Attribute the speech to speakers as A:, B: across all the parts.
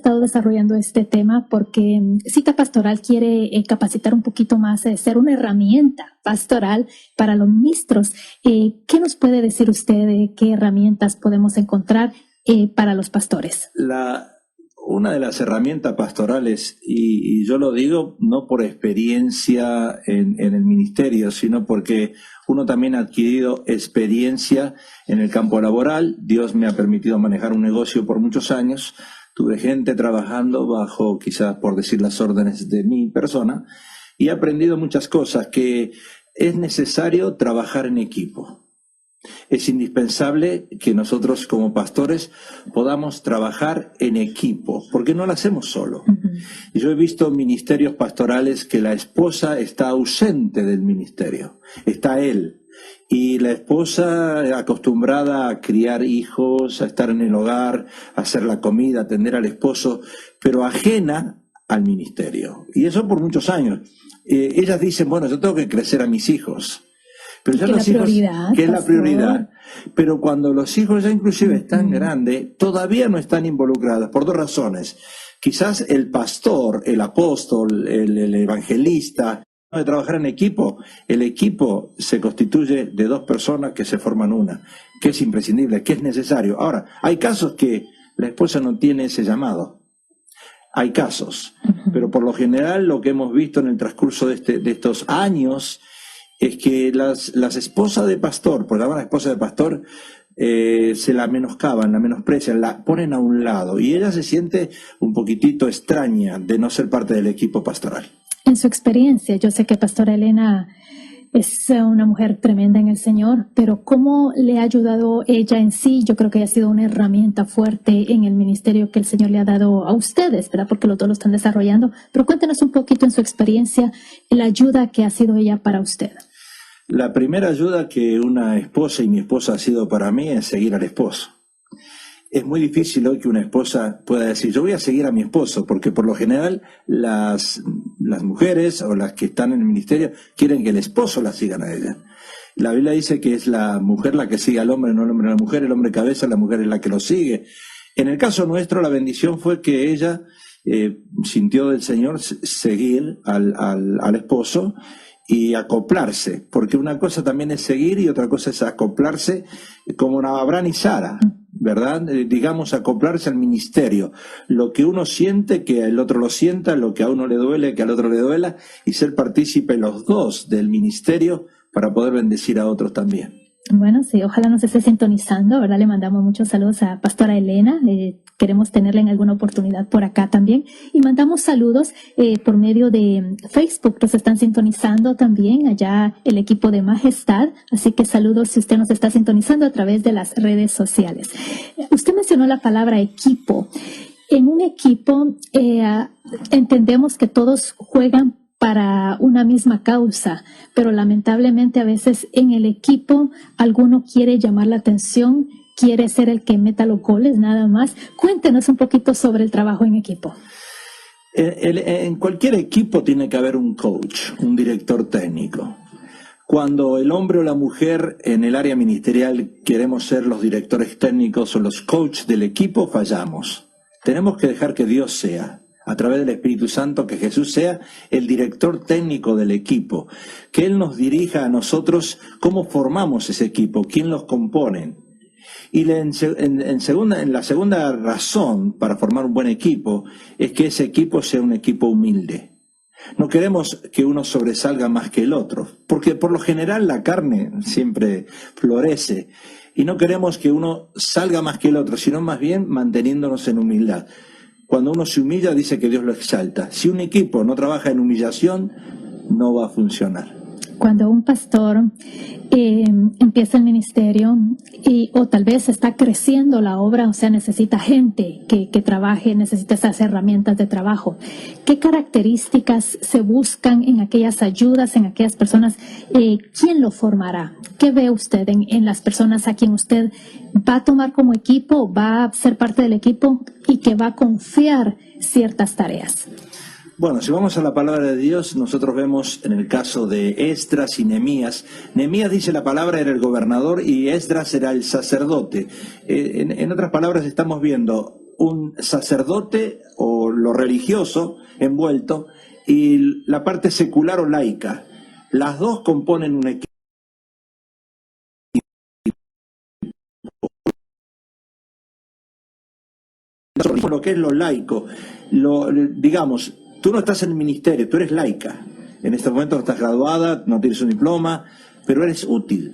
A: estado desarrollando este tema porque Cita Pastoral quiere capacitar un poquito más, ser una herramienta pastoral para los ministros. ¿Qué nos puede decir usted de qué herramientas podemos encontrar para los pastores?
B: Una de las herramientas pastorales, y yo lo digo no por experiencia en el ministerio, sino porque uno también ha adquirido experiencia en el campo laboral. Dios me ha permitido manejar un negocio por muchos años. Tuve gente trabajando bajo, quizás por decir, las órdenes de mi persona, y he aprendido muchas cosas, que es necesario trabajar en equipo. Es indispensable que nosotros como pastores podamos trabajar en equipo, porque no lo hacemos solo. Yo he visto ministerios pastorales que la esposa está ausente del ministerio, está él. Y la esposa acostumbrada a criar hijos, a estar en el hogar, a hacer la comida, a atender al esposo, pero ajena al ministerio. Y eso por muchos años. Ellas dicen, bueno, yo tengo que crecer a mis hijos. Pero ya los hijos, que es la prioridad. Pero cuando los hijos ya inclusive están grandes, todavía no están involucrados, por dos razones. Quizás el pastor, el apóstol, el evangelista, de trabajar en equipo, el equipo se constituye de dos personas que se forman una, que es imprescindible, que es necesario. Ahora, hay casos que la esposa no tiene ese llamado. Hay casos, pero por lo general lo que hemos visto en el transcurso de estos años es que las esposas de pastor, por llamar a esposa de pastor, se la menoscaban, la menosprecian, la ponen a un lado, y ella se siente un poquitito extraña de no ser parte del equipo pastoral.
A: En su experiencia, yo sé que Pastora Elena es una mujer tremenda en el Señor, pero ¿cómo le ha ayudado ella en sí? Yo creo que ha sido una herramienta fuerte en el ministerio que el Señor le ha dado a ustedes, ¿verdad? Porque los dos lo están desarrollando. Pero cuéntenos un poquito en su experiencia la ayuda que ha sido ella para usted.
B: La primera ayuda que una esposa y mi esposa ha sido para mí es seguir al esposo. Es muy difícil hoy que una esposa pueda decir, yo voy a seguir a mi esposo, porque por lo general las mujeres o las que están en el ministerio quieren que el esposo la sigan a ella. La Biblia dice que es la mujer la que sigue al hombre, no el hombre a la mujer, el hombre cabeza, la mujer es la que lo sigue. En el caso nuestro, la bendición fue que ella sintió del Señor seguir al esposo y acoplarse, porque una cosa también es seguir y otra cosa es acoplarse, como Abraham y Sara, ¿verdad? Digamos, acoplarse al ministerio. Lo que uno siente, que el otro lo sienta, lo que a uno le duele, que al otro le duela, y ser partícipe los dos del ministerio para poder bendecir a otros también.
A: Bueno, sí, ojalá nos esté sintonizando, ¿verdad? Le mandamos muchos saludos a Pastora Elena. Queremos tenerla en alguna oportunidad por acá también. Y mandamos saludos por medio de Facebook. Nos están sintonizando también allá el equipo de Majestad. Así que saludos si usted nos está sintonizando a través de las redes sociales. Usted mencionó la palabra equipo. En un equipo entendemos que todos juegan para una misma causa, pero lamentablemente a veces en el equipo alguno quiere llamar la atención, quiere ser el que meta los goles nada más. Cuéntenos un poquito sobre el trabajo en equipo.
B: En cualquier equipo tiene que haber un coach, un director técnico. Cuando el hombre o la mujer en el área ministerial queremos ser los directores técnicos o los coaches del equipo, fallamos. Tenemos que dejar que Dios sea, a través del Espíritu Santo, que Jesús sea el director técnico del equipo, que Él nos dirija a nosotros cómo formamos ese equipo, quién los compone. Y la segunda razón para formar un buen equipo es que ese equipo sea un equipo humilde. No queremos que uno sobresalga más que el otro, porque por lo general la carne siempre florece, y no queremos que uno salga más que el otro, sino más bien manteniéndonos en humildad. Cuando uno se humilla, dice que Dios lo exalta. Si un equipo no trabaja en humillación, no va a funcionar.
A: Cuando un pastor empieza el ministerio o tal vez está creciendo la obra, o sea, necesita gente que trabaje, necesita esas herramientas de trabajo. ¿Qué características se buscan en aquellas ayudas, en aquellas personas? ¿Quién lo formará? ¿Qué ve usted en las personas a quien usted va a tomar como equipo, va a ser parte del equipo y que va a confiar ciertas tareas?
B: Bueno, si vamos a la palabra de Dios, nosotros vemos en el caso de Esdras y Nehemías. Nehemías, dice la palabra, era el gobernador y Esdras era el sacerdote. En otras palabras, estamos viendo un sacerdote o lo religioso envuelto y la parte secular o laica. Las dos componen un equipo. Lo que es lo laico, digamos, tú no estás en el ministerio, tú eres laica. En este momento no estás graduada, no tienes un diploma, pero eres útil.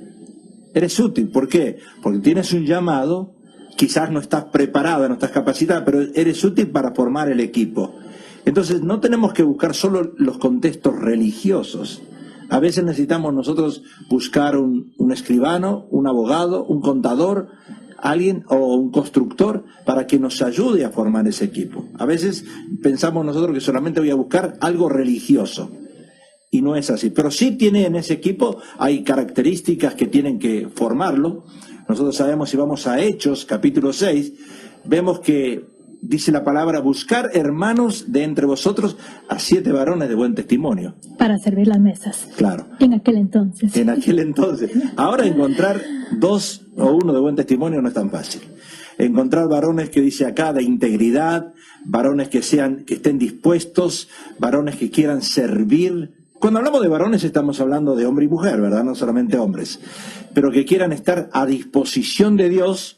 B: Eres útil, ¿por qué? Porque tienes un llamado, quizás no estás preparada, no estás capacitada, pero eres útil para formar el equipo. Entonces no tenemos que buscar solo los contextos religiosos. A veces necesitamos nosotros buscar un escribano, un abogado, un contador, alguien o un constructor para que nos ayude a formar ese equipo. A veces pensamos nosotros que solamente voy a buscar algo religioso. Y no es así, pero sí tiene en ese equipo, hay características que tienen que formarlo. Nosotros sabemos, si vamos a Hechos, capítulo 6, vemos que dice la palabra, buscar hermanos de entre vosotros a 7 varones de buen testimonio.
A: Para servir las mesas.
B: Claro.
A: En aquel entonces.
B: En aquel entonces. Ahora encontrar 2 o 1 de buen testimonio no es tan fácil. Encontrar varones que dice acá de integridad, varones que estén dispuestos, varones que quieran servir. Cuando hablamos de varones estamos hablando de hombre y mujer, ¿verdad? No solamente hombres, pero que quieran estar a disposición de Dios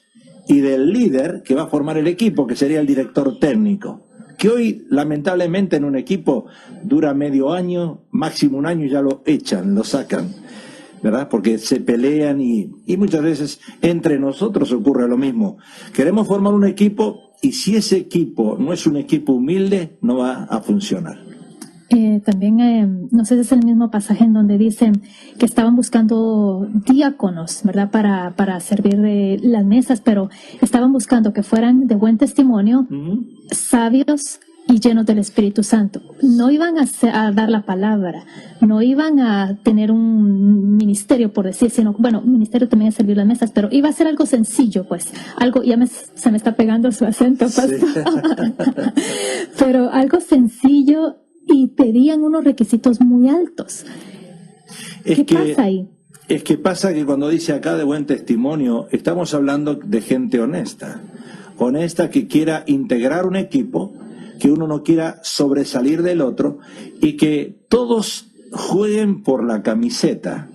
B: y del líder que va a formar el equipo, que sería el director técnico, que hoy lamentablemente en un equipo dura medio año, máximo un año y ya lo echan, lo sacan, ¿verdad? Porque se pelean y muchas veces entre nosotros ocurre lo mismo. Queremos formar un equipo y si ese equipo no es un equipo humilde, no va a funcionar.
A: También, no sé si es el mismo pasaje en donde dicen que estaban buscando diáconos, ¿verdad? Para servir las mesas, pero estaban buscando que fueran de buen testimonio, sabios y llenos del Espíritu Santo. No iban a dar la palabra, no iban a tener un ministerio, por decir, sino, bueno, un ministerio también es servir las mesas, pero iba a ser algo sencillo, pues, algo, se me está pegando su acento, pastor. Sí. Pero algo sencillo. Y pedían unos requisitos muy altos. ¿Qué pasa ahí?
B: Es que pasa que cuando dice acá de buen testimonio, estamos hablando de gente honesta. Honesta que quiera integrar un equipo, que uno no quiera sobresalir del otro y que todos jueguen por la camiseta.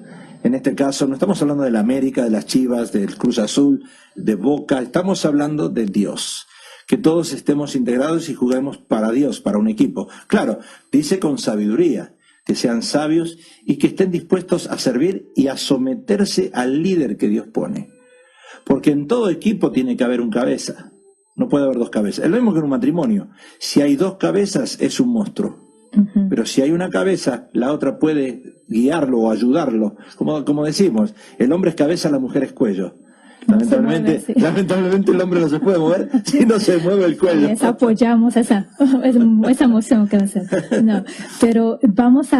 B: En este caso no estamos hablando de la América, de las Chivas, del Cruz Azul, de Boca, estamos hablando de Dios. Que todos estemos integrados y juguemos para Dios, para un equipo. Claro, dice con sabiduría, que sean sabios y que estén dispuestos a servir y a someterse al líder que Dios pone. Porque en todo equipo tiene que haber un cabeza, no puede haber 2 cabezas. Es lo mismo que en un matrimonio, si hay 2 cabezas es un monstruo. Pero si hay una cabeza, la otra puede guiarlo o ayudarlo. Como decimos, el hombre es cabeza, la mujer es cuello. Lamentablemente el hombre no se puede mover si no se mueve el cuello.
A: Sí, apoyamos esa emoción que va a ser. No, pero vamos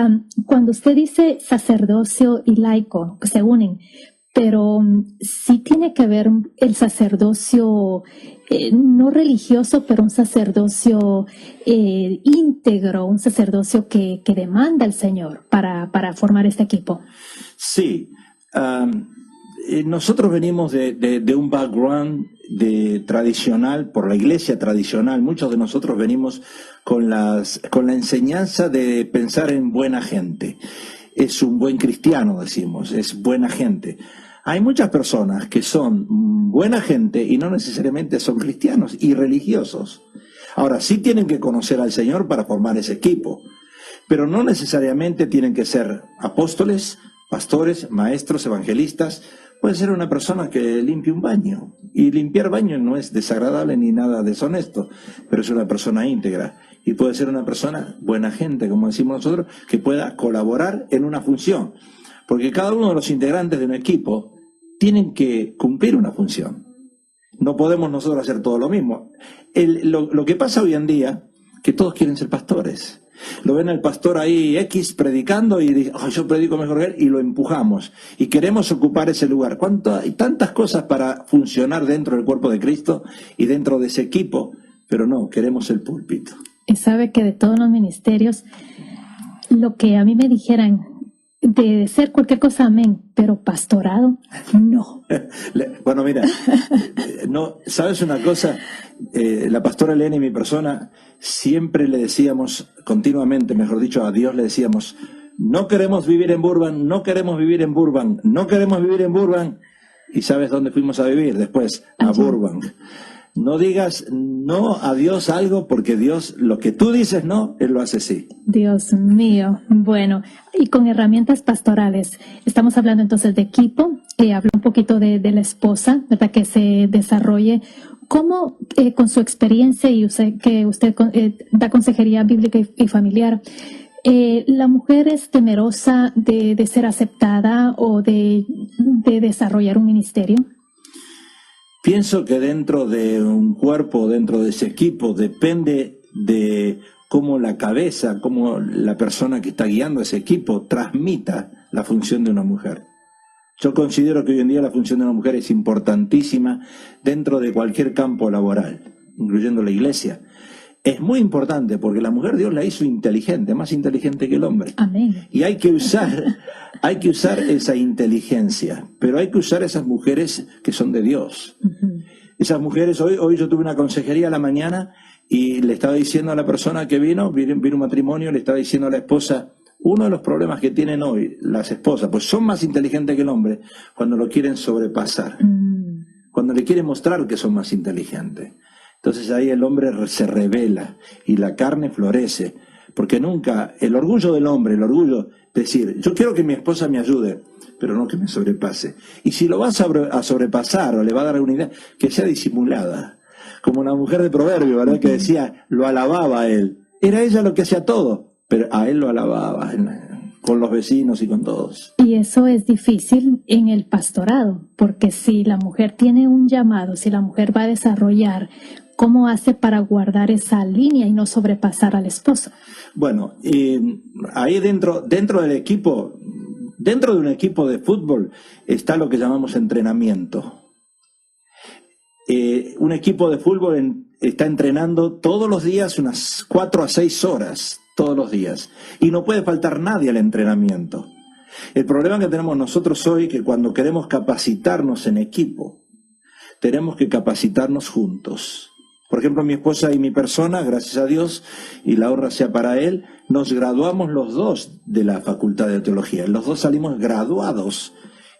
A: cuando usted dice sacerdocio y laico, se unen, pero sí tiene que ver el sacerdocio no religioso, pero un sacerdocio íntegro, un sacerdocio que demanda el Señor para formar este equipo.
B: Sí. Nosotros venimos de un background tradicional, por la iglesia tradicional. Muchos de nosotros venimos con la enseñanza de pensar en buena gente. Es un buen cristiano, decimos, es buena gente. Hay muchas personas que son buena gente y no necesariamente son cristianos y religiosos. Ahora, sí tienen que conocer al Señor para formar ese equipo, pero no necesariamente tienen que ser apóstoles, pastores, maestros, evangelistas. Puede ser una persona que limpie un baño, y limpiar baño no es desagradable ni nada deshonesto, pero es una persona íntegra, y puede ser una persona buena gente, como decimos nosotros, que pueda colaborar en una función, porque cada uno de los integrantes de un equipo tienen que cumplir una función. No podemos nosotros hacer todo lo mismo. Lo que pasa hoy en día, que todos quieren ser pastores. Lo ven al pastor ahí X predicando y dicen, yo predico mejor que él, y lo empujamos y queremos ocupar ese lugar. Hay tantas cosas para funcionar dentro del cuerpo de Cristo y dentro de ese equipo, pero no, queremos el púlpito.
A: Y sabe que de todos los ministerios, lo que a mí me dijeran, de ser cualquier cosa, amén, pero pastorado, no.
B: Bueno, mira, no, ¿sabes una cosa? La pastora Elena y mi persona siempre le decíamos, continuamente, mejor dicho, a Dios le decíamos, no queremos vivir en Burbank, no queremos vivir en Burbank, no queremos vivir en Burbank. ¿Y sabes dónde fuimos a vivir después? A Burbank. No digas no a Dios algo, porque Dios, lo que tú dices no, Él lo hace sí.
A: Dios mío. Bueno, y con herramientas pastorales. Estamos hablando entonces de equipo, habló un poquito de la esposa, ¿verdad? Que se desarrolle. ¿Cómo, con su experiencia, y usted da consejería bíblica y familiar, la mujer es temerosa de ser aceptada o de desarrollar un ministerio?
B: Pienso que dentro de un cuerpo, dentro de ese equipo, depende de cómo la cabeza, cómo la persona que está guiando ese equipo transmita la función de una mujer. Yo considero que hoy en día la función de una mujer es importantísima dentro de cualquier campo laboral, incluyendo la iglesia. Es muy importante porque la mujer Dios la hizo inteligente, más inteligente que el hombre.
A: Amén.
B: Y hay que usar esa inteligencia, pero hay que usar esas mujeres que son de Dios. Uh-huh. Esas mujeres, hoy yo tuve una consejería a la mañana y le estaba diciendo a la persona que vino un matrimonio, le estaba diciendo a la esposa, uno de los problemas que tienen hoy las esposas, pues son más inteligentes que el hombre cuando lo quieren sobrepasar, cuando le quieren mostrar que son más inteligentes. Entonces ahí el hombre se revela y la carne florece, porque nunca, el orgullo del hombre, el orgullo, decir, yo quiero que mi esposa me ayude, pero no que me sobrepase. Y si lo vas a sobrepasar o le va a dar una idea, que sea disimulada, como una mujer de Proverbio, ¿verdad? Que decía, lo alababa a él. Era ella lo que hacía todo, pero a él lo alababa, con los vecinos y con todos.
A: Y eso es difícil en el pastorado, porque si la mujer tiene un llamado, si la mujer va a desarrollar, ¿cómo hace para guardar esa línea y no sobrepasar al esposo?
B: Bueno, ahí dentro del equipo, dentro de un equipo de fútbol, está lo que llamamos entrenamiento. Un equipo de fútbol está entrenando todos los días unas 4 a 6 horas, todos los días. Y no puede faltar nadie al entrenamiento. El problema que tenemos nosotros hoy es que cuando queremos capacitarnos en equipo, tenemos que capacitarnos juntos. Por ejemplo, mi esposa y mi persona, gracias a Dios, y la honra sea para Él, nos graduamos los dos de la Facultad de Teología. Los dos salimos graduados.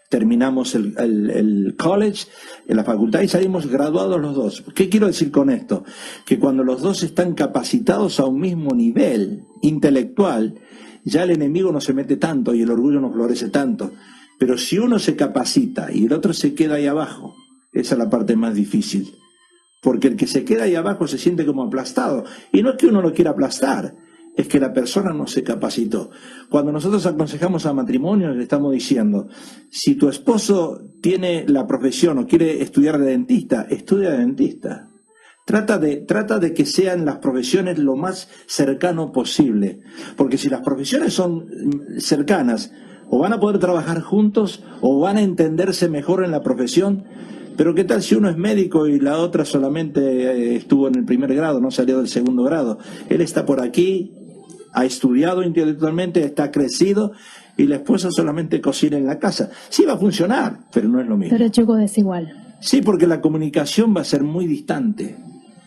B: Terminamos el college, en la facultad, y salimos graduados los dos. ¿Qué quiero decir con esto? Que cuando los dos están capacitados a un mismo nivel intelectual, ya el enemigo no se mete tanto y el orgullo no florece tanto. Pero si uno se capacita y el otro se queda ahí abajo, esa es la parte más difícil. Porque el que se queda ahí abajo se siente como aplastado. Y no es que uno lo quiera aplastar, es que la persona no se capacitó. Cuando nosotros aconsejamos a matrimonios, le estamos diciendo, si tu esposo tiene la profesión o quiere estudiar de dentista, estudia de dentista. Trata de que sean las profesiones lo más cercano posible. Porque si las profesiones son cercanas, o van a poder trabajar juntos, o van a entenderse mejor en la profesión. Pero ¿qué tal si uno es médico y la otra solamente estuvo en el primer grado, no salió del segundo grado? Él está por aquí, ha estudiado intelectualmente, está crecido, y la esposa solamente cocina en la casa. Sí va a funcionar, pero no es lo mismo.
A: Pero es yugo desigual.
B: Sí, porque la comunicación va a ser muy distante.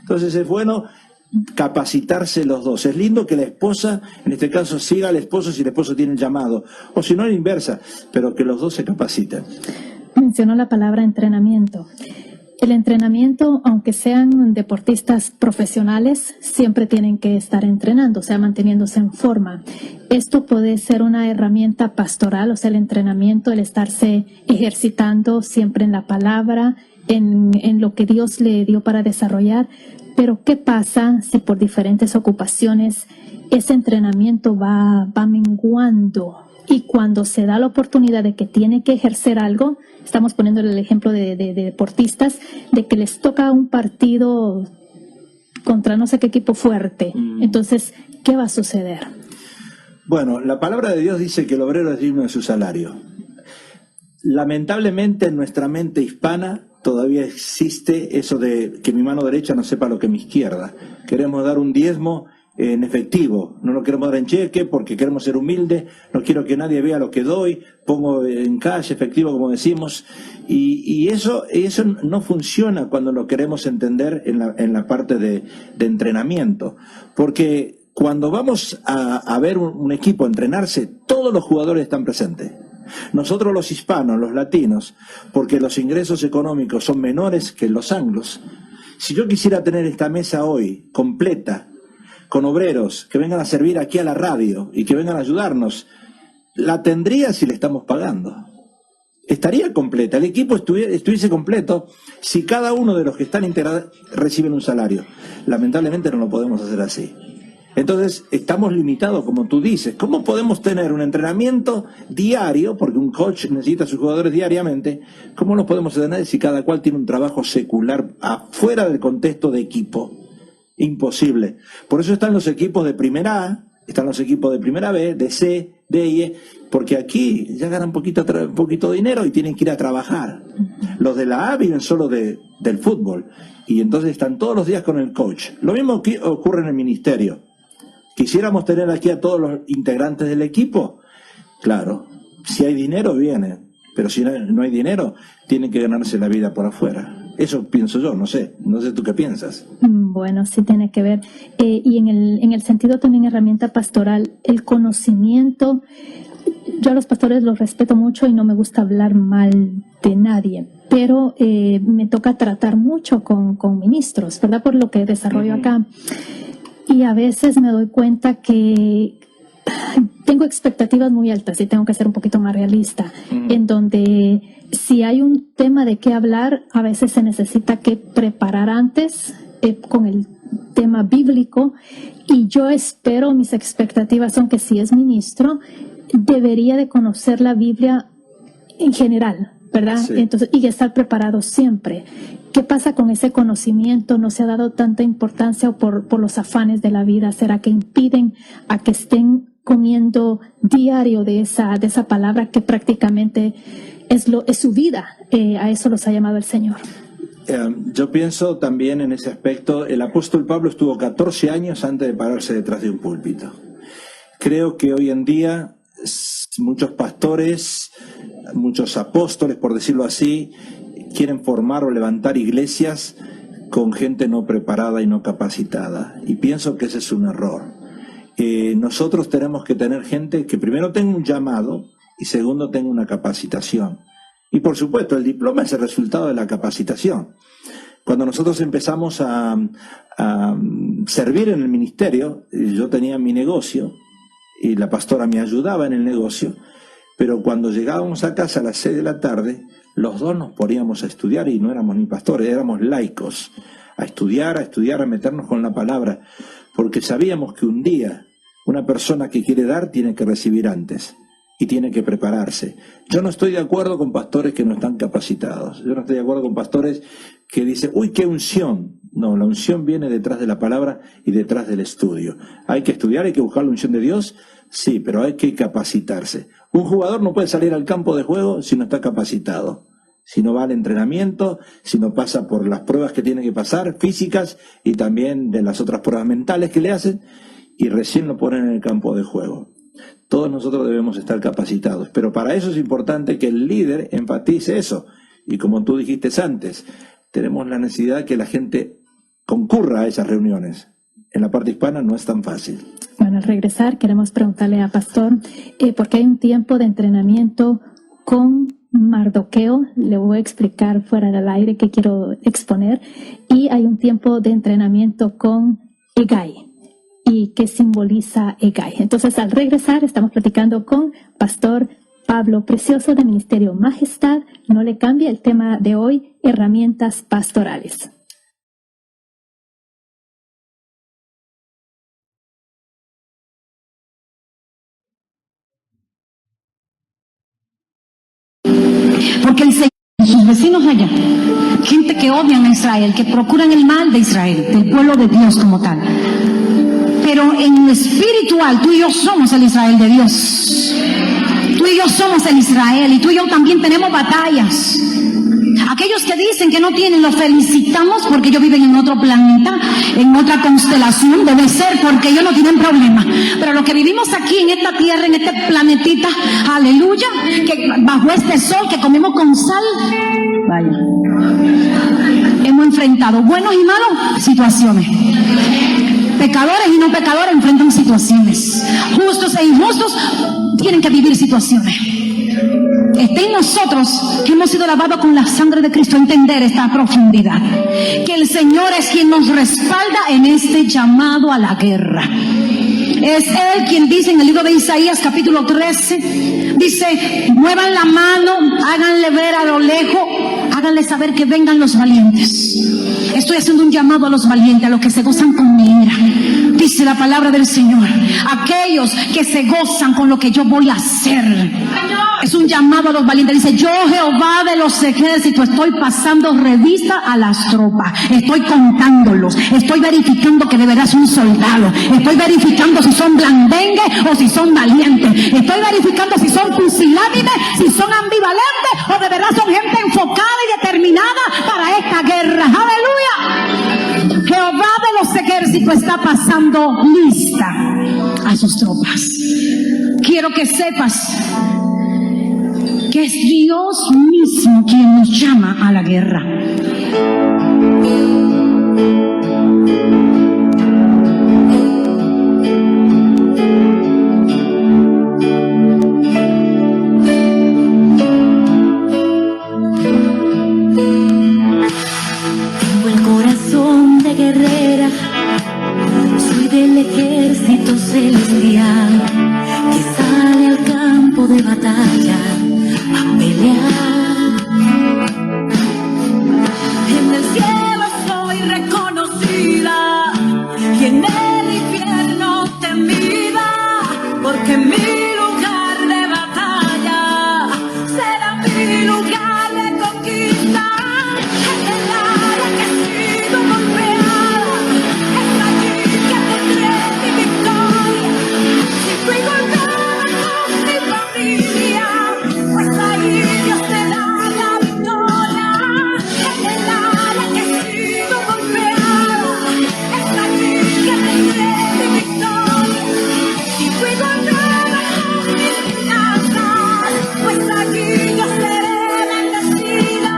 B: Entonces es bueno capacitarse los dos. Es lindo que la esposa, en este caso, siga al esposo si el esposo tiene el llamado, o si no, la inversa, pero que los dos se capaciten.
A: Mencionó la palabra entrenamiento. El entrenamiento, aunque sean deportistas profesionales, siempre tienen que estar entrenando, o sea, manteniéndose en forma. Esto puede ser una herramienta pastoral, o sea, el entrenamiento, el estarse ejercitando siempre en la palabra, en lo que Dios le dio para desarrollar. Pero, ¿qué pasa si por diferentes ocupaciones ese entrenamiento va menguando? Y cuando se da la oportunidad de que tiene que ejercer algo, estamos poniendo el ejemplo de deportistas, de que les toca un partido contra no sé qué equipo fuerte. Entonces, ¿qué va a suceder?
B: Bueno, la palabra de Dios dice que el obrero es digno de su salario. Lamentablemente en nuestra mente hispana todavía existe eso de que mi mano derecha no sepa lo que mi izquierda. Queremos dar un diezmo en efectivo, no lo queremos dar en cheque porque queremos ser humildes, no quiero que nadie vea lo que doy, pongo en cash, efectivo, como decimos, y eso no funciona cuando lo queremos entender en la parte de entrenamiento, porque cuando vamos a ver un equipo entrenarse, todos los jugadores están presentes. Nosotros los hispanos, los latinos, porque los ingresos económicos son menores que los anglos, si yo quisiera tener esta mesa hoy completa, con obreros que vengan a servir aquí a la radio y que vengan a ayudarnos, la tendría si le estamos pagando. Estaría completa, el equipo estuviese completo si cada uno de los que están integrados reciben un salario. Lamentablemente no lo podemos hacer así. Entonces estamos limitados, como tú dices. ¿Cómo podemos tener un entrenamiento diario, porque un coach necesita a sus jugadores diariamente? ¿Cómo los podemos tener si cada cual tiene un trabajo secular afuera del contexto de equipo? Imposible. Por eso están los equipos de primera A, están los equipos de primera B, de C, D y E, porque aquí ya ganan poquito de dinero y tienen que ir a trabajar. Los de la A viven solo del fútbol y entonces están todos los días con el coach. Lo mismo que ocurre en el ministerio. ¿Quisiéramos tener aquí a todos los integrantes del equipo? Claro, si hay dinero vienen, pero si no hay dinero, tienen que ganarse la vida por afuera. Eso pienso yo, no sé tú qué piensas.
A: Bueno, sí tiene que ver. Y en el sentido también herramienta pastoral, el conocimiento, yo a los pastores los respeto mucho y no me gusta hablar mal de nadie, pero me toca tratar mucho con ministros, ¿verdad? Por lo que desarrollo acá. Y a veces me doy cuenta que tengo expectativas muy altas y tengo que ser un poquito más realista, en donde si hay un tema de qué hablar, a veces se necesita que preparar antes con el tema bíblico, y yo espero, mis expectativas son que si es ministro, debería de conocer la Biblia en general, ¿verdad? Sí. Entonces, y estar preparado siempre. ¿Qué pasa con ese conocimiento? ¿No se ha dado tanta importancia por los afanes de la vida? ¿Será que impiden a que estén comiendo diario de esa palabra que prácticamente es su vida? A eso los ha llamado el Señor.
B: Yo pienso también en ese aspecto, el apóstol Pablo estuvo 14 años antes de pararse detrás de un púlpito. Creo que hoy en día muchos pastores, muchos apóstoles, por decirlo así, quieren formar o levantar iglesias con gente no preparada y no capacitada. Y pienso que ese es un error. Nosotros tenemos que tener gente que primero tenga un llamado y segundo tenga una capacitación. Y por supuesto, el diploma es el resultado de la capacitación. Cuando nosotros empezamos a servir en el ministerio, yo tenía mi negocio y la pastora me ayudaba en el negocio, pero cuando llegábamos a casa a las 6 de la tarde, los dos nos poníamos a estudiar y no éramos ni pastores, éramos laicos, a estudiar, a meternos con la palabra, porque sabíamos que un día una persona que quiere dar tiene que recibir antes y tiene que prepararse. Yo no estoy de acuerdo con pastores que no están capacitados, yo no estoy de acuerdo con pastores que dicen, uy, qué unción. No, la unción viene detrás de la palabra y detrás del estudio. Hay que estudiar, hay que buscar la unción de Dios, sí, pero hay que capacitarse. Un jugador no puede salir al campo de juego si no está capacitado, si no va al entrenamiento, si no pasa por las pruebas que tiene que pasar, físicas y también de las otras pruebas mentales que le hacen, y recién lo ponen en el campo de juego. Todos nosotros debemos estar capacitados, pero para eso es importante que el líder enfatice eso. Y como tú dijiste antes, tenemos la necesidad de que la gente concurra a esas reuniones. En la parte hispana no es tan fácil.
A: Bueno, al regresar queremos preguntarle a Pastor, porque hay un tiempo de entrenamiento con Mardoqueo, le voy a explicar fuera del aire qué quiero exponer, y hay un tiempo de entrenamiento con Hegai, y qué simboliza Hegai. Entonces, al regresar estamos platicando con Pastor Pablo Precioso de Ministerio Majestad. No le cambie el tema de hoy, herramientas pastorales.
C: Porque el Señor y sus vecinos allá, gente que odian a Israel, que procuran el mal de Israel, del pueblo de Dios como tal. Pero en lo espiritual, tú y yo somos el Israel de Dios. Tú y yo somos el Israel, y tú y yo también tenemos batallas. Aquellos que dicen que no tienen, los felicitamos porque ellos viven en otro planeta, en otra constelación, debe ser porque ellos no tienen problema. Pero los que vivimos aquí en esta tierra, en este planetita, aleluya, que bajo este sol que comemos con sal, vaya, hemos enfrentado buenos y malos situaciones. Pecadores y no pecadores enfrentan situaciones. Justos e injustos tienen que vivir situaciones. Está en nosotros, que hemos sido lavados con la sangre de Cristo, entender esta profundidad. Que el Señor es quien nos respalda en este llamado a la guerra. Es Él quien dice en el libro de Isaías capítulo 13, dice, muevan la mano, háganle ver a lo lejos, háganle saber que vengan los valientes. Estoy haciendo un llamado a los valientes, a los que se gozan con mi ira. Dice la palabra del Señor, aquellos que se gozan con lo que yo voy a hacer. Es un llamado a los valientes. Dice, yo Jehová de los ejércitos estoy pasando revista a las tropas. Estoy contándolos. Estoy verificando que de verdad son soldados. Estoy verificando si son blandengues o si son valientes. Estoy verificando si son pusilánimes, si son ambivalentes o de verdad son gente enfocada y determinada para esta guerra. ¡Aleluya! Jehová de los ejércitos está pasando lista a sus tropas. Quiero que sepas que es Dios mismo quien nos llama a la guerra.
D: Tengo el corazón de guerrera, soy del ejército celestial que sale al campo de batalla a pelear. En el cielo soy reconocida y en el infierno temida, porque mi lugar de batalla será mi lugar de conquista. En el área que he sido golpeada, es allí que tendré mi victoria. Si fui golpeada con mi familia, pues ahí Dios te da la victoria. En el área que he sido golpeada, es allí que tendré mi victoria. Si fui golpeada con mis finanzas, pues allí yo seré bendecida.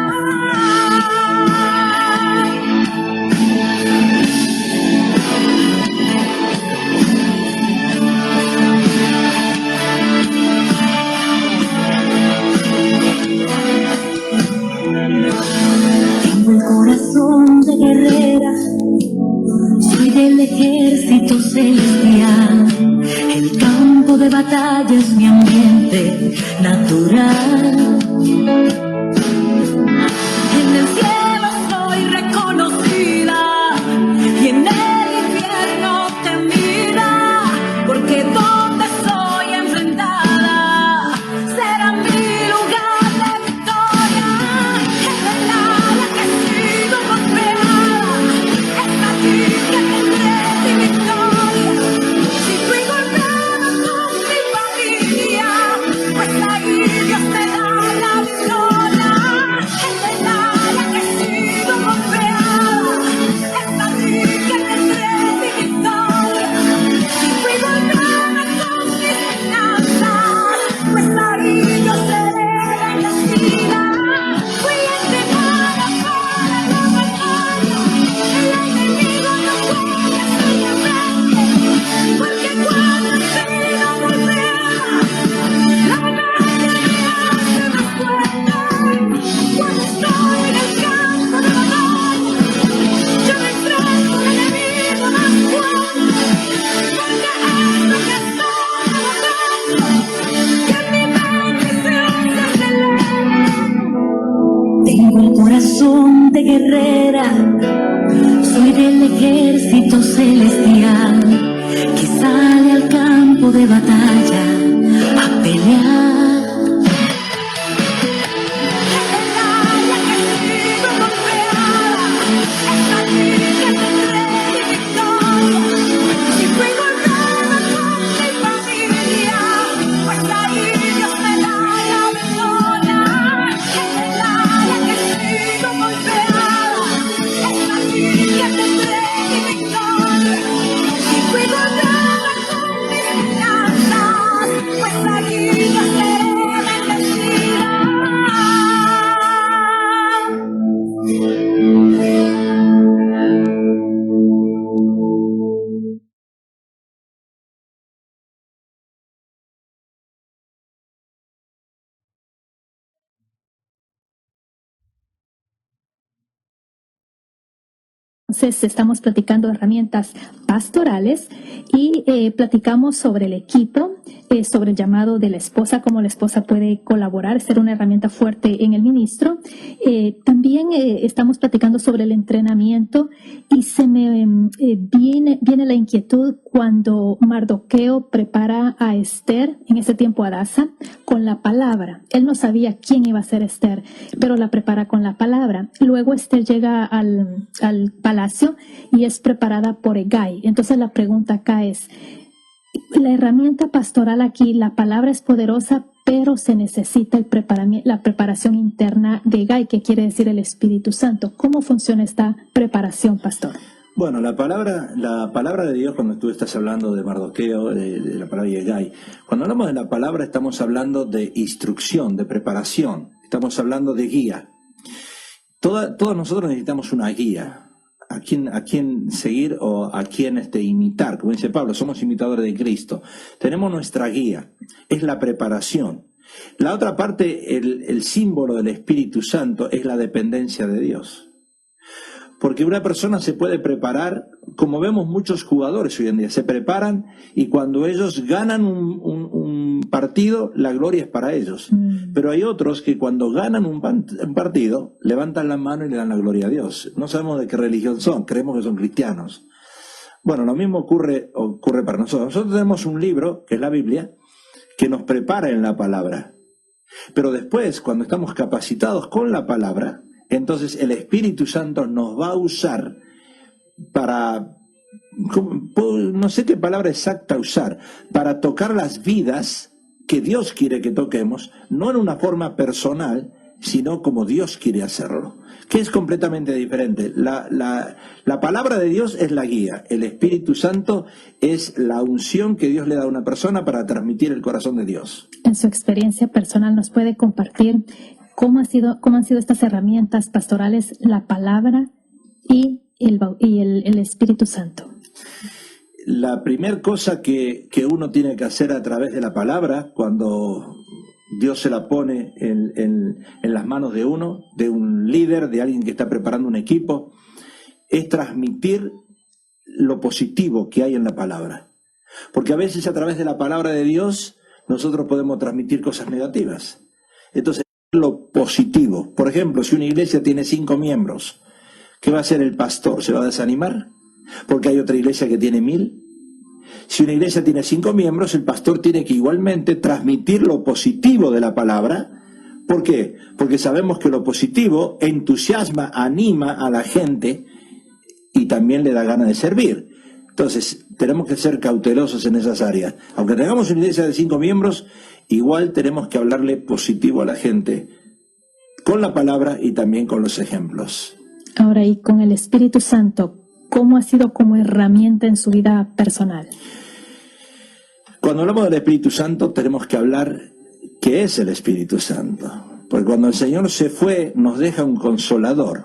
D: Tengo el corazón de guerrera, soy del ejército celestial. El campo de batalla es mi ambiente natural. En el cielo soy reconocida y en el infierno temida, porque donde soy enfrentada será mi lugar de victoria. En el área que he sido golpeada, es allí que tendré mi victoria. Si fui golpeada con mi familia, pues ahí Dios me da la victoria. En el área que he sido golpeada, es allí que tendré mi victoria. Si fui golpeada con mis finanzas, pues ahí yo seré bendecida. Fui entrenada para la batalla, el enemigo no puede hacerme frente, porque cuando he sido golpeada, la batalla me hace más fuerte. Cuando estoy en el campo de batalla, yo me enfrento al enemigo más fuerte, porque es lo que estoy tratando, que mi bendición se acelere. Tengo el corazón de guerrera, soy del ejército celestial que sale al campo de batalla a pelear. En el área que he sido golpeada, es allí que tendré mi victoria. Si fui golpeada con mi familia, pues ahí Dios me da la victoria. En el área que he
A: Entonces estamos platicando herramientas pastorales y platicamos sobre el equipo, sobre el llamado de la esposa, cómo la esposa puede colaborar, ser una herramienta fuerte en el ministro. También estamos platicando sobre el entrenamiento y se me viene la inquietud cuando Mardoqueo prepara a Esther, en ese tiempo Hadasa, con la palabra. Él no sabía quién iba a ser Esther, pero la prepara con la palabra. Luego Esther llega al palacio y es preparada por Hegai. Entonces la pregunta acá es, la herramienta pastoral aquí, la palabra es poderosa, pero se necesita la preparación interna de Hegai, que quiere decir el Espíritu Santo. ¿Cómo funciona esta preparación, pastor?
B: Bueno, la palabra de Dios, cuando tú estás hablando de Mardoqueo, de la palabra de Hegai, cuando hablamos de la palabra estamos hablando de instrucción, de preparación, estamos hablando de guía. Todos nosotros necesitamos una guía, a quién seguir o a quién imitar. Como dice Pablo, somos imitadores de Cristo. Tenemos nuestra guía, es la preparación. La otra parte, el símbolo del Espíritu Santo, es la dependencia de Dios. Porque una persona se puede preparar, como vemos muchos jugadores hoy en día, se preparan y cuando ellos ganan un partido, la gloria es para ellos. Pero hay otros que cuando ganan un partido, levantan la mano y le dan la gloria a Dios. No sabemos de qué religión son, creemos que son cristianos. Bueno, lo mismo ocurre para nosotros. Nosotros tenemos un libro, que es la Biblia, que nos prepara en la palabra. Pero después, cuando estamos capacitados con la palabra, entonces el Espíritu Santo nos va a usar para, no sé qué palabra exacta usar, para tocar las vidas que Dios quiere que toquemos, no en una forma personal, sino como Dios quiere hacerlo, que es completamente diferente. La palabra de Dios es la guía, el Espíritu Santo es la unción que Dios le da a una persona para transmitir el corazón de Dios.
A: En su experiencia personal, ¿nos puede compartir cómo han sido estas herramientas pastorales, la palabra y el Espíritu Santo?
B: La primera cosa que uno tiene que hacer a través de la palabra, cuando Dios se la pone en las manos de uno, de un líder, de alguien que está preparando un equipo, es transmitir lo positivo que hay en la palabra. Porque a veces a través de la palabra de Dios nosotros podemos transmitir cosas negativas. Entonces, lo positivo. Por ejemplo, si una iglesia tiene 5 miembros, ¿qué va a hacer el pastor? ¿Se va a desanimar? Porque hay otra iglesia que tiene 1000. Si una iglesia tiene 5 miembros, el pastor tiene que igualmente transmitir lo positivo de la palabra. ¿Por qué? Porque sabemos que lo positivo entusiasma, anima a la gente y también le da ganas de servir. Entonces, tenemos que ser cautelosos en esas áreas. Aunque tengamos una iglesia de 5 miembros, igual tenemos que hablarle positivo a la gente, con la palabra y también con los ejemplos.
A: Ahora, y con el Espíritu Santo, ¿cómo ha sido como herramienta en su vida personal?
B: Cuando hablamos del Espíritu Santo, tenemos que hablar qué es el Espíritu Santo. Porque cuando el Señor se fue, nos deja un consolador.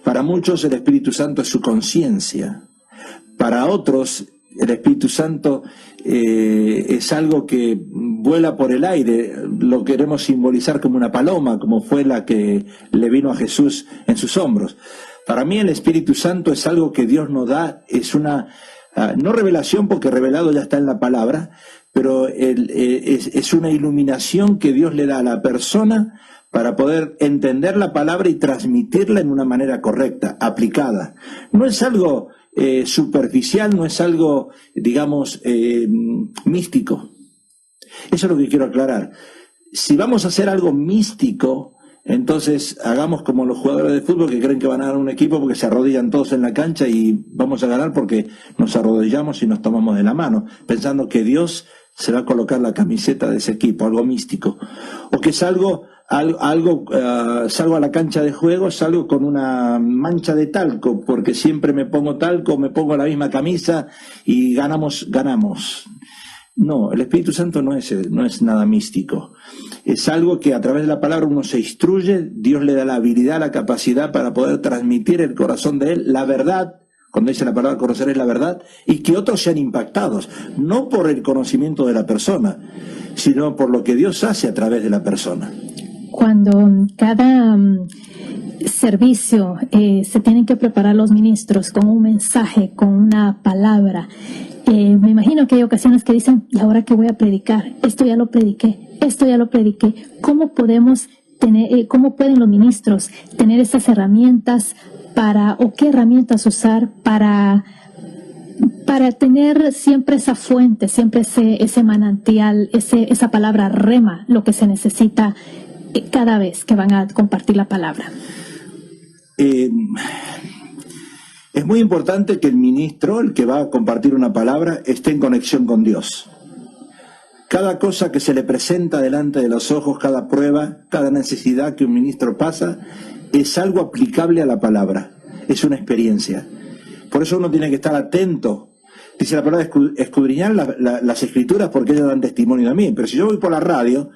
B: Para muchos el Espíritu Santo es su conciencia. Para otros, el Espíritu Santo es algo que vuela por el aire, lo queremos simbolizar como una paloma, como fue la que le vino a Jesús en sus hombros. Para mí el Espíritu Santo es algo que Dios nos da, es una, no revelación porque revelado ya está en la palabra, pero es una iluminación que Dios le da a la persona para poder entender la palabra y transmitirla en una manera correcta, aplicada. No es algo superficial, no es algo, digamos, místico. Eso es lo que quiero aclarar. Si vamos a hacer algo místico, entonces hagamos como los jugadores de fútbol que creen que van a ganar un equipo porque se arrodillan todos en la cancha y vamos a ganar porque nos arrodillamos y nos tomamos de la mano, pensando que Dios se va a colocar la camiseta de ese equipo, algo místico. O que salgo a la cancha de juego, salgo con una mancha de talco, porque siempre me pongo talco, me pongo la misma camisa y ganamos. No, el Espíritu Santo no es nada místico. Es algo que a través de la palabra uno se instruye, Dios le da la habilidad, la capacidad para poder transmitir el corazón de Él, la verdad. Cuando dice la palabra conocer es la verdad, y que otros sean impactados, no por el conocimiento de la persona, sino por lo que Dios hace a través de la persona.
A: cuando cada servicio se tienen que preparar los ministros con un mensaje, con una palabra. Me imagino que hay ocasiones que dicen, ¿y ahora qué voy a predicar? Esto ya lo prediqué, esto ya lo prediqué. ¿Cómo podemos tener, cómo pueden los ministros tener esas herramientas o qué herramientas usar para tener siempre esa fuente, siempre ese manantial, esa palabra rema, lo que se necesita cada vez que van a compartir la palabra?
B: Es muy importante que el ministro, el que va a compartir una palabra, esté en conexión con Dios. Cada cosa que se le presenta delante de los ojos, cada prueba, cada necesidad que un ministro pasa, es algo aplicable a la palabra, es una experiencia. Por eso uno tiene que estar atento. Dice la palabra escudriñar las escrituras porque ellas dan testimonio de mí. Pero si yo voy por la radio,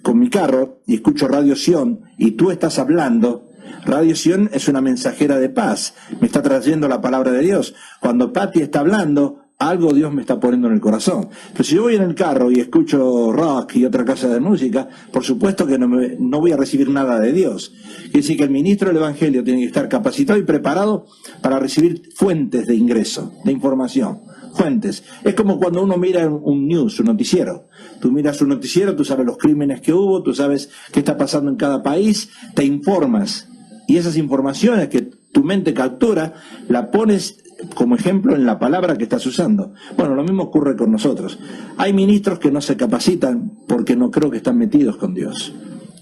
B: con mi carro, y escucho Radio Sion, y tú estás hablando, Radio Sion es una mensajera de paz, me está trayendo la palabra de Dios. Cuando Patti está hablando, algo Dios me está poniendo en el corazón. Pero si yo voy en el carro y escucho rock y otra cosa de música, por supuesto que no voy a recibir nada de Dios. Quiere decir que el ministro del Evangelio tiene que estar capacitado y preparado para recibir fuentes de ingreso, de información. Fuentes. Es como cuando uno mira un news, un noticiero. Tú miras un noticiero, tú sabes los crímenes que hubo, tú sabes qué está pasando en cada país, te informas. Y esas informaciones que tu mente captura, la pones como ejemplo en la palabra que estás usando. Bueno, lo mismo ocurre con nosotros. Hay ministros que no se capacitan porque no creo que están metidos con Dios.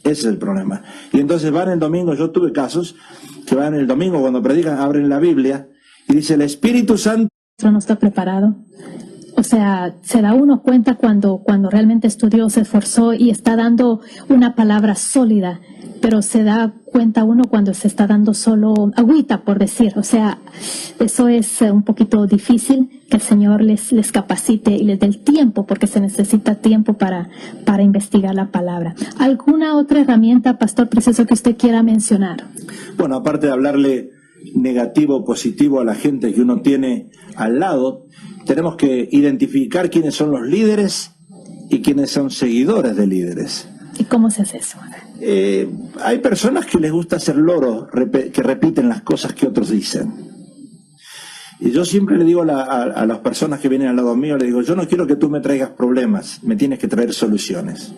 B: Ese es el problema. Y entonces van el domingo, yo tuve casos que van el domingo cuando predican, abren la Biblia y dice el Espíritu Santo
A: no está preparado. O sea, se da uno cuenta cuando realmente estudió, se esforzó y está dando una palabra sólida, pero se da cuenta uno cuando se está dando solo agüita, por decir. O sea, eso es un poquito difícil, que el Señor les capacite y les dé el tiempo, porque se necesita tiempo para investigar la palabra. ¿Alguna otra herramienta, Pastor Precioso, que usted quiera mencionar?
B: Bueno, aparte de hablarle negativo o positivo a la gente que uno tiene al lado, tenemos que identificar quiénes son los líderes y quiénes son seguidores de líderes.
A: ¿Y cómo se hace eso?
B: Hay personas que les gusta ser loros, que repiten las cosas que otros dicen. Y yo siempre le digo a las personas que vienen al lado mío, le digo, yo no quiero que tú me traigas problemas, me tienes que traer soluciones.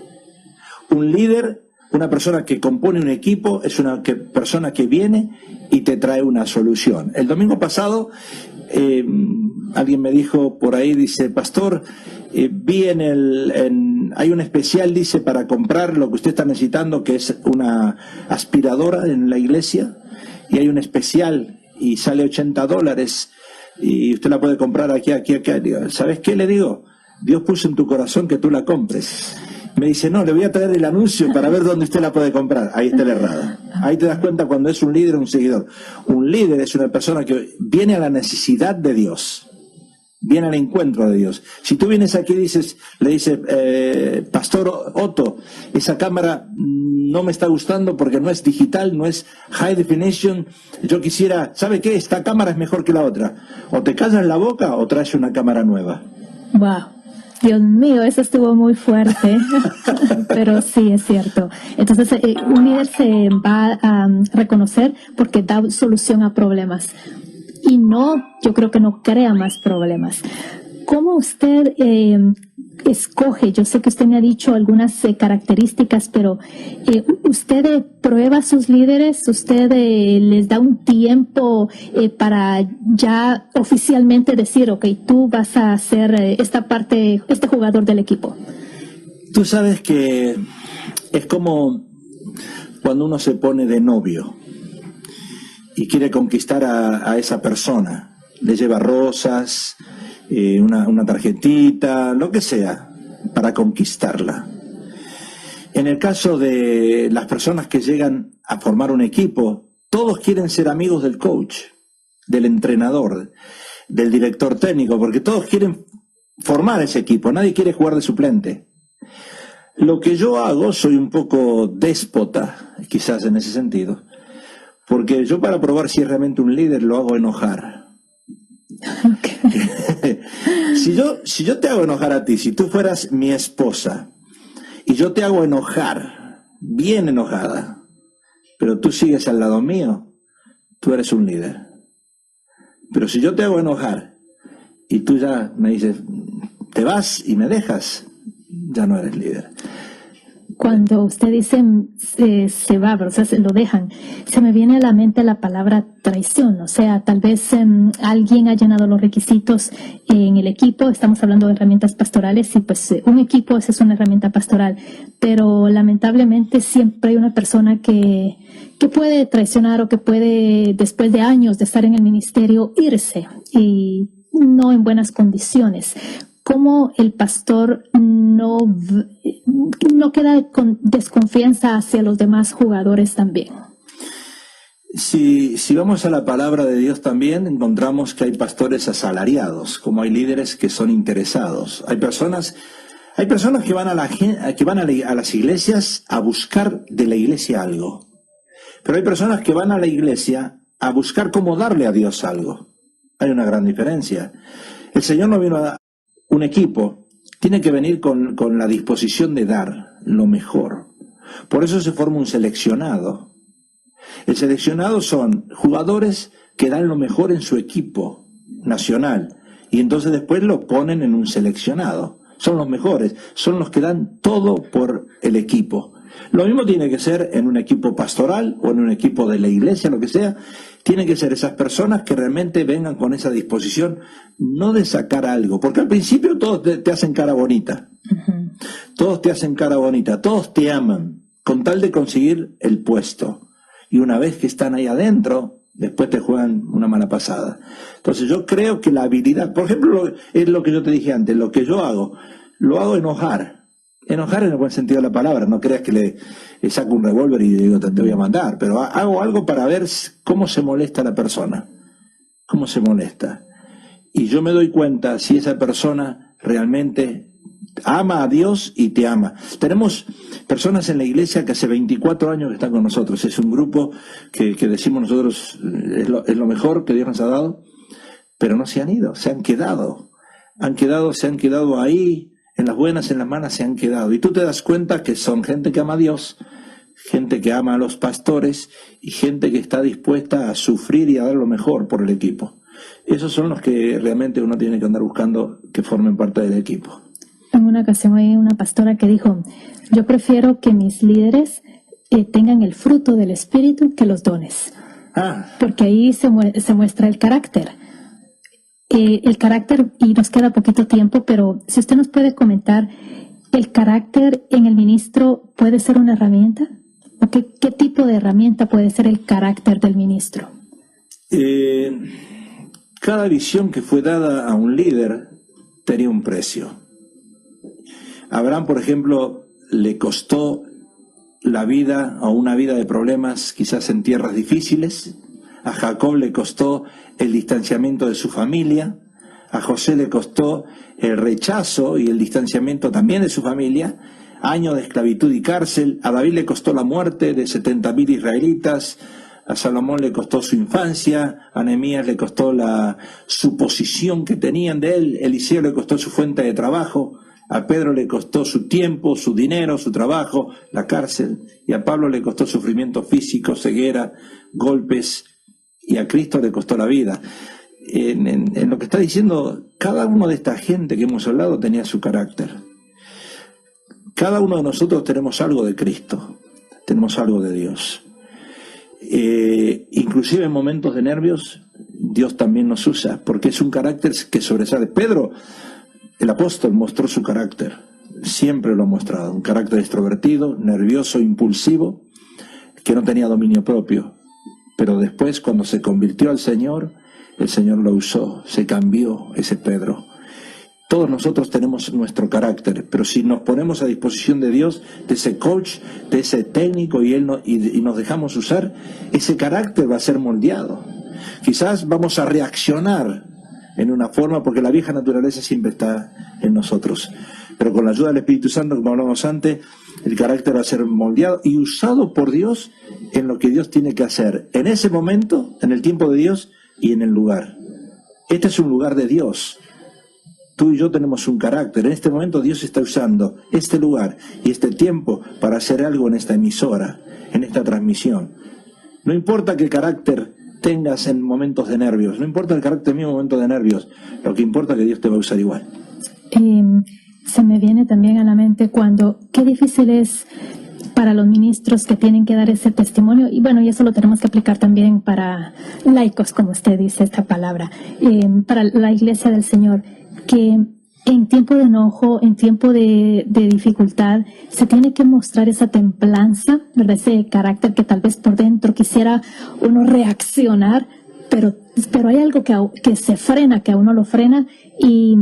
B: Un líder, una persona que compone un equipo, es una persona que viene y te trae una solución. El domingo pasado alguien me dijo por ahí, dice, pastor, vi hay un especial, dice, para comprar lo que usted está necesitando, que es una aspiradora en la iglesia, y hay un especial y sale $80 y usted la puede comprar aquí. ¿Sabes qué le digo? Dios puso en tu corazón que tú la compres. Me dice, no, le voy a traer el anuncio para ver dónde usted la puede comprar. Ahí está la errada. Ahí te das cuenta cuando es un líder o un seguidor. Un líder es una persona que viene a la necesidad de Dios. Viene al encuentro de Dios. Si tú vienes aquí y le dices, Pastor Otto, esa cámara no me está gustando porque no es digital, no es high definition, yo quisiera, ¿sabe qué? Esta cámara es mejor que la otra. O te callas la boca o traes una cámara nueva.
A: Wow. Dios mío, eso estuvo muy fuerte, pero sí, es cierto. Entonces, un líder se va a reconocer porque da solución a problemas. Y yo creo que no crea más problemas. ¿Cómo usted escoge? Yo sé que usted me ha dicho algunas características, pero ¿usted prueba a sus líderes? ¿Usted les da un tiempo para ya oficialmente decir, ok, tú vas a ser este jugador del equipo?
B: Tú sabes que es como cuando uno se pone de novio y quiere conquistar a esa persona. Le lleva rosas, una tarjetita, lo que sea, para conquistarla. En el caso de las personas que llegan a formar un equipo, todos quieren ser amigos del coach, del entrenador, del director técnico, porque todos quieren formar ese equipo, nadie quiere jugar de suplente. Lo que yo hago, soy un poco déspota, quizás en ese sentido, porque yo para probar si es realmente un líder lo hago enojar. Okay. Si yo te hago enojar a ti, si tú fueras mi esposa y yo te hago enojar, bien enojada, pero tú sigues al lado mío, tú eres un líder. Pero si yo te hago enojar y tú ya me dices, te vas y me dejas, ya no eres líder.
A: Cuando usted dice se va, o sea, se lo dejan, se me viene a la mente la palabra traición. O sea, tal vez alguien ha llenado los requisitos en el equipo. Estamos hablando de herramientas pastorales y pues un equipo esa es una herramienta pastoral. Pero lamentablemente siempre hay una persona que puede traicionar o que puede, después de años de estar en el ministerio, irse y no en buenas condiciones. ¿Cómo el pastor no queda con desconfianza hacia los demás jugadores también?
B: Si vamos a la palabra de Dios también, encontramos que hay pastores asalariados, como hay líderes que son interesados. Hay personas que van a las iglesias a buscar de la iglesia algo. Pero hay personas que van a la iglesia a buscar cómo darle a Dios algo. Hay una gran diferencia. El Señor no vino a un equipo, tiene que venir con la disposición de dar lo mejor. Por eso se forma un seleccionado. El seleccionado son jugadores que dan lo mejor en su equipo nacional y entonces después lo ponen en un seleccionado. Son los mejores, son los que dan todo por el equipo. Lo mismo tiene que ser en un equipo pastoral o en un equipo de la iglesia, lo que sea. Tienen que ser esas personas que realmente vengan con esa disposición, no de sacar algo, porque al principio todos te hacen cara bonita. Uh-huh. Todos te hacen cara bonita, todos te aman, con tal de conseguir el puesto. Y una vez que están ahí adentro, después te juegan una mala pasada. Entonces yo creo que la habilidad, por ejemplo, es lo que yo te dije antes, lo que yo hago, lo hago enojar. Enojar en el buen sentido de la palabra, no creas que le saco un revólver y digo te voy a matar, pero hago algo para ver cómo se molesta la persona, cómo se molesta. Y yo me doy cuenta si esa persona realmente ama a Dios y te ama. Tenemos personas en la iglesia que hace 24 años que están con nosotros, es un grupo que decimos nosotros es lo mejor que Dios nos ha dado, pero no se han ido, se han quedado ahí. En las buenas, en las malas se han quedado. Y tú te das cuenta que son gente que ama a Dios, gente que ama a los pastores y gente que está dispuesta a sufrir y a dar lo mejor por el equipo. Esos son los que realmente uno tiene que andar buscando que formen parte del equipo.
A: En una ocasión hay una pastora que dijo, yo prefiero que mis líderes tengan el fruto del Espíritu que los dones. Porque ahí se muestra el carácter. El carácter, y nos queda poquito tiempo, pero si usted nos puede comentar, ¿el carácter en el ministro puede ser una herramienta? ¿O qué tipo de herramienta puede ser el carácter del ministro?
B: Cada visión que fue dada a un líder tenía un precio. A Abraham, por ejemplo, le costó la vida o una vida de problemas quizás en tierras difíciles. A Jacob le costó el distanciamiento de su familia, a José le costó el rechazo y el distanciamiento también de su familia, años de esclavitud y cárcel, a David le costó la muerte de 70.000 israelitas, a Salomón le costó su infancia, a Nehemías le costó su posición que tenían de él, Eliseo le costó su fuente de trabajo, a Pedro le costó su tiempo, su dinero, su trabajo, la cárcel, y a Pablo le costó sufrimiento físico, ceguera, golpes, y a Cristo le costó la vida. En lo que está diciendo, cada uno de esta gente que hemos hablado tenía su carácter. Cada uno de nosotros tenemos algo de Cristo, tenemos algo de Dios. Inclusive en momentos de nervios, Dios también nos usa, porque es un carácter que sobresale. Pedro, el apóstol, mostró su carácter, siempre lo ha mostrado, un carácter extrovertido, nervioso, impulsivo, que no tenía dominio propio. Pero después, cuando se convirtió al Señor, el Señor lo usó, se cambió ese Pedro. Todos nosotros tenemos nuestro carácter, pero si nos ponemos a disposición de Dios, de ese coach, de ese técnico, y nos dejamos usar, ese carácter va a ser moldeado. Quizás vamos a reaccionar en una forma, porque la vieja naturaleza siempre está en nosotros. Pero con la ayuda del Espíritu Santo, como hablamos antes, el carácter va a ser moldeado y usado por Dios en lo que Dios tiene que hacer, en ese momento, en el tiempo de Dios y en el lugar. Este es un lugar de Dios. Tú y yo tenemos un carácter. En este momento Dios está usando este lugar y este tiempo para hacer algo en esta emisora, en esta transmisión. No importa qué carácter tengas en momentos de nervios, no importa el carácter mío en momentos de nervios, lo que importa es que Dios te va a usar igual.
A: Se me viene también a la mente qué difícil es para los ministros que tienen que dar ese testimonio, y bueno, y eso lo tenemos que aplicar también para laicos, como usted dice esta palabra, para la iglesia del Señor, que en tiempo de enojo, en tiempo de dificultad, se tiene que mostrar esa templanza, ¿verdad? Ese carácter que tal vez por dentro quisiera uno reaccionar, pero hay algo que se frena, que a uno lo frena, y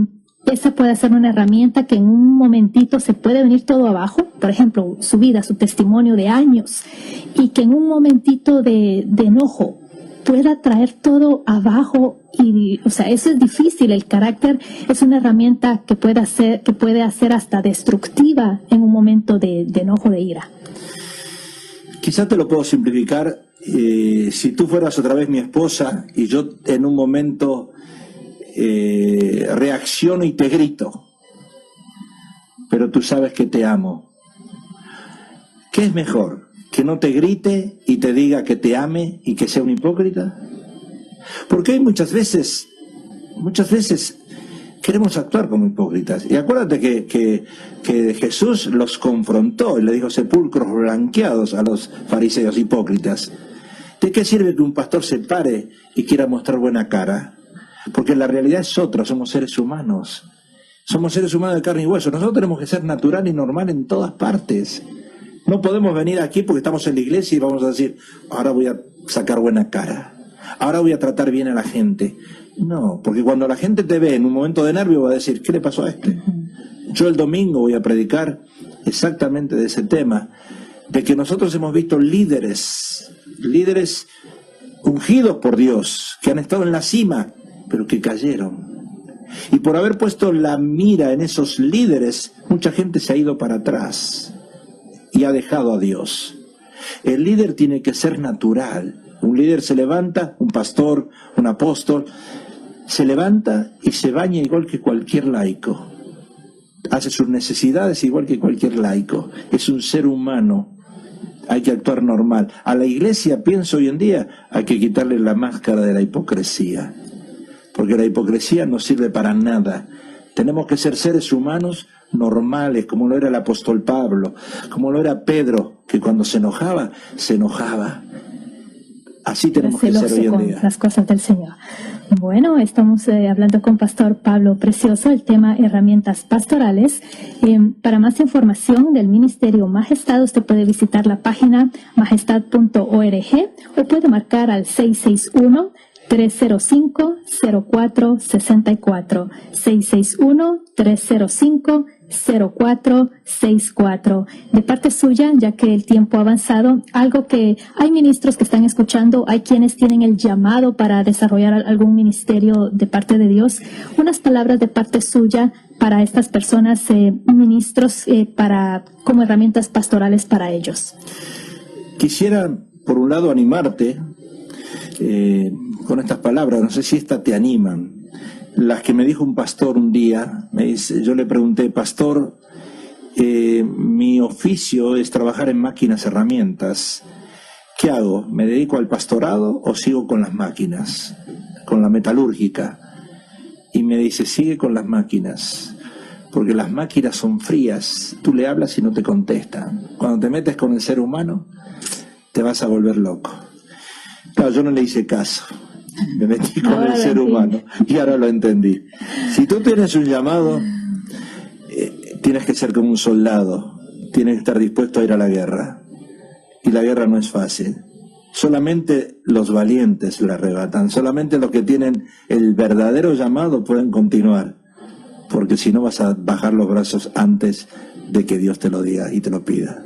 A: esa puede ser una herramienta que en un momentito se puede venir todo abajo, por ejemplo, su vida, su testimonio de años, y que en un momentito de enojo pueda traer todo abajo. Y, o sea, eso es difícil. El carácter es una herramienta que puede hacer hasta destructiva en un momento de enojo, de ira.
B: Quizás te lo puedo simplificar. Si tú fueras otra vez mi esposa y yo en un momento reacciono y te grito, pero tú sabes que te amo, ¿qué es mejor? ¿Que no te grite y te diga que te ame y que sea un hipócrita? Porque hay muchas veces queremos actuar como hipócritas. Y acuérdate que Jesús los confrontó y le dijo sepulcros blanqueados a los fariseos hipócritas. ¿De qué sirve que un pastor se pare y quiera mostrar buena cara? Porque la realidad es otra, somos seres humanos. Somos seres humanos de carne y hueso. Nosotros tenemos que ser natural y normal en todas partes. No podemos venir aquí porque estamos en la iglesia y vamos a decir, ahora voy a sacar buena cara, ahora voy a tratar bien a la gente. No, porque cuando la gente te ve en un momento de nervio va a decir, ¿qué le pasó a este? Yo el domingo voy a predicar exactamente de ese tema, de que nosotros hemos visto líderes ungidos por Dios, que han estado en la cima, pero que cayeron. Y por haber puesto la mira en esos líderes, mucha gente se ha ido para atrás y ha dejado a Dios. El líder tiene que ser natural. Un líder se levanta, un pastor, un apóstol, se levanta y se baña igual que cualquier laico. Hace sus necesidades igual que cualquier laico. Es un ser humano. Hay que actuar normal. A la iglesia, pienso hoy en día, hay que quitarle la máscara de la hipocresía. Porque la hipocresía no sirve para nada. Tenemos que ser seres humanos normales, como lo era el apóstol Pablo, como lo era Pedro, que cuando se enojaba, se enojaba. Así tenemos que ser hoy en día.
A: Las cosas del Señor. Bueno, estamos hablando con Pastor Pablo Precioso, el tema herramientas pastorales. Para más información del Ministerio Majestad, usted puede visitar la página majestad.org o puede marcar al 661-305-0464, 661-305-0464. De parte suya, ya que el tiempo ha avanzado, algo que hay ministros que están escuchando, hay quienes tienen el llamado para desarrollar algún ministerio de parte de Dios, unas palabras de parte suya para estas personas, ministros, como herramientas pastorales para ellos.
B: Quisiera, por un lado, animarte con estas palabras, no sé si estas te animan. Las que me dijo un pastor un día, yo le pregunté, pastor, mi oficio es trabajar en máquinas, herramientas. ¿Qué hago? ¿Me dedico al pastorado o sigo con las máquinas, con la metalúrgica? Y me dice, sigue con las máquinas, porque las máquinas son frías. Tú le hablas y no te contestan. Cuando te metes con el ser humano, te vas a volver loco. Claro, yo no le hice caso. Me metí con el ser humano y ahora lo entendí. Si tú tienes un llamado, tienes que ser como un soldado, tienes que estar dispuesto a ir a la guerra. Y la guerra no es fácil. Solamente los valientes la arrebatan, solamente los que tienen el verdadero llamado pueden continuar, porque si no vas a bajar los brazos antes de que Dios te lo diga y te lo pida.